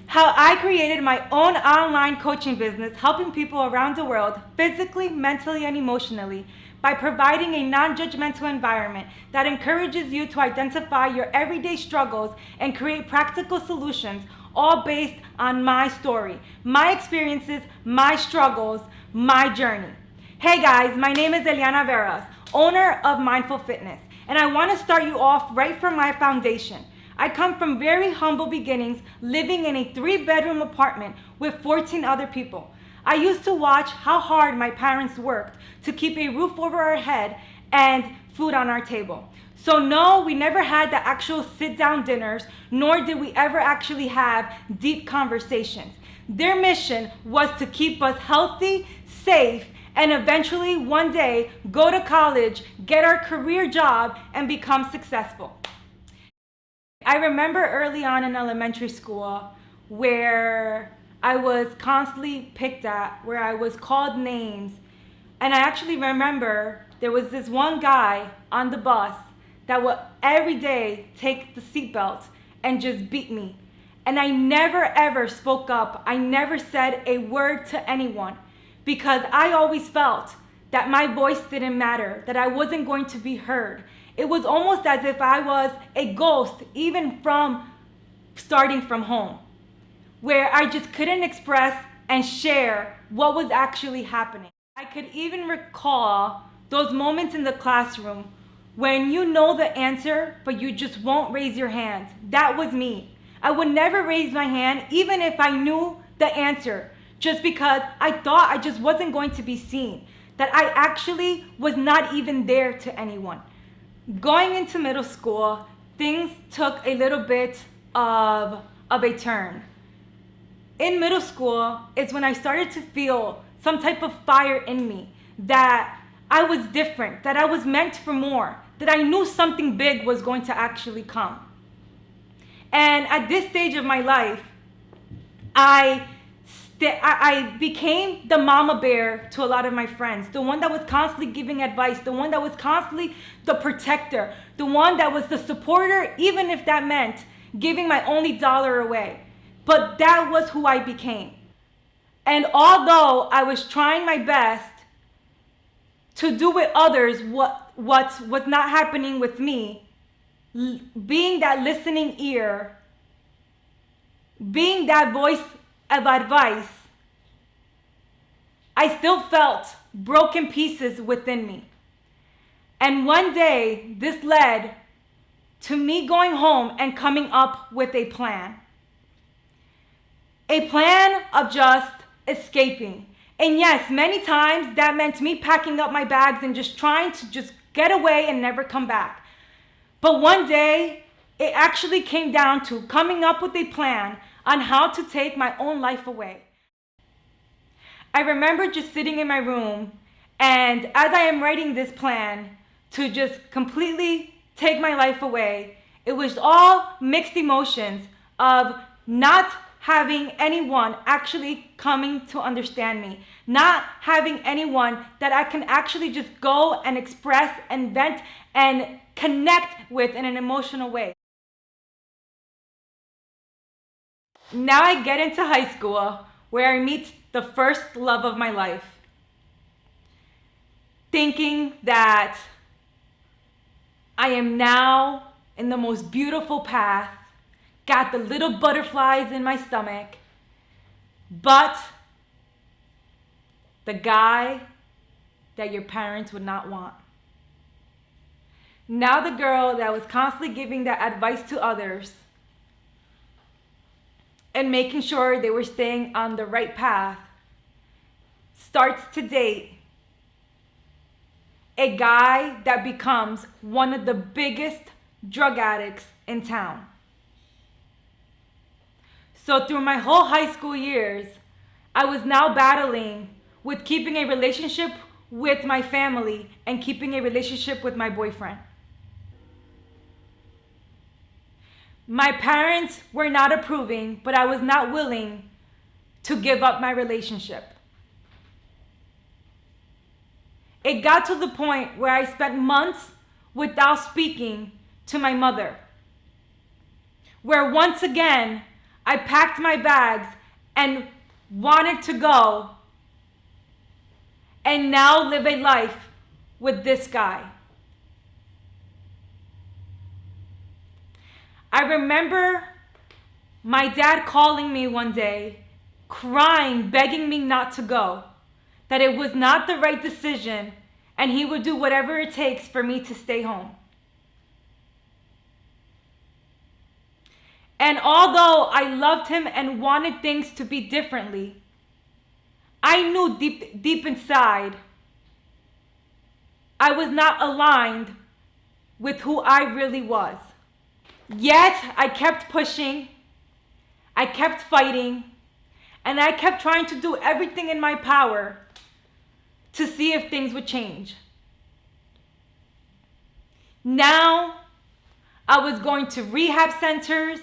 How I created my own online coaching business, helping people around the world physically, mentally, and emotionally by providing a non-judgmental environment that encourages you to identify your everyday struggles and create practical solutions, all based on my story, my experiences, my struggles, my journey. Hey guys, my name is Eliana, owner of Mindful Fitness, and I want to start you off right from my foundation. I come from very humble beginnings, living in a 3-bedroom apartment with 14 other people. I used to watch how hard my parents worked to keep a roof over our head and food on our table. So no, we never had the actual sit-down dinners, nor did we ever actually have deep conversations. Their mission was to keep us healthy, safe, and eventually one day go to college, get our career job, and become successful. I remember early on in elementary school where I was constantly picked at, where I was called names. And I actually remember there was this one guy on the bus that would every day take the seatbelt and just beat me. And I never ever spoke up. I never said a word to anyone because I always felt that my voice didn't matter, that I wasn't going to be heard. It was almost as if I was a ghost, even from starting from home, where I just couldn't express and share what was actually happening. I could even recall those moments in the classroom when you know the answer, but you just won't raise your hands. That was me. I would never raise my hand, even if I knew the answer, just because I thought I just wasn't going to be seen, that I actually was not even there to anyone. Going into middle school, things took a little bit of a turn. In middle school is when I started to feel some type of fire in me, that I was different, that I was meant for more, that I knew something big was going to actually come. And at this stage of my life, I became the mama bear to a lot of my friends, the one that was constantly giving advice, the one that was constantly the protector, the one that was the supporter, even if that meant giving my only dollar away. But that was who I became. And although I was trying my best to do with others what was not happening with me, being that listening ear, being that voice of advice, I still felt broken pieces within me. And one day, this led to me going home and coming up with a plan. A plan of just escaping. And yes, many times that meant me packing up my bags and just trying to just get away and never come back. But one day, it actually came down to coming up with a plan on how to take my own life away. I remember just sitting in my room, and as I am writing this plan to just completely take my life away, it was all mixed emotions of not having anyone actually coming to understand me, not having anyone that I can actually just go and express and vent and connect with in an emotional way. Now I get into high school where I meet the first love of my life, thinking that I am now in the most beautiful path, got the little butterflies in my stomach, but the guy that your parents would not want. Now the girl that was constantly giving that advice to others and making sure they were staying on the right path starts to date a guy that becomes one of the biggest drug addicts in town. So through my whole high school years, I was now battling with keeping a relationship with my family and keeping a relationship with my boyfriend. My parents were not approving, but I was not willing to give up my relationship. It got to the point where I spent months without speaking to my mother, where once again, I packed my bags and wanted to go and now live a life with this guy. I remember my dad calling me one day, crying, begging me not to go, that it was not the right decision, and he would do whatever it takes for me to stay home. And although I loved him and wanted things to be differently, I knew deep inside I was not aligned with who I really was. Yet I kept pushing, I kept fighting, and I kept trying to do everything in my power to see if things would change. Now I was going to rehab centers,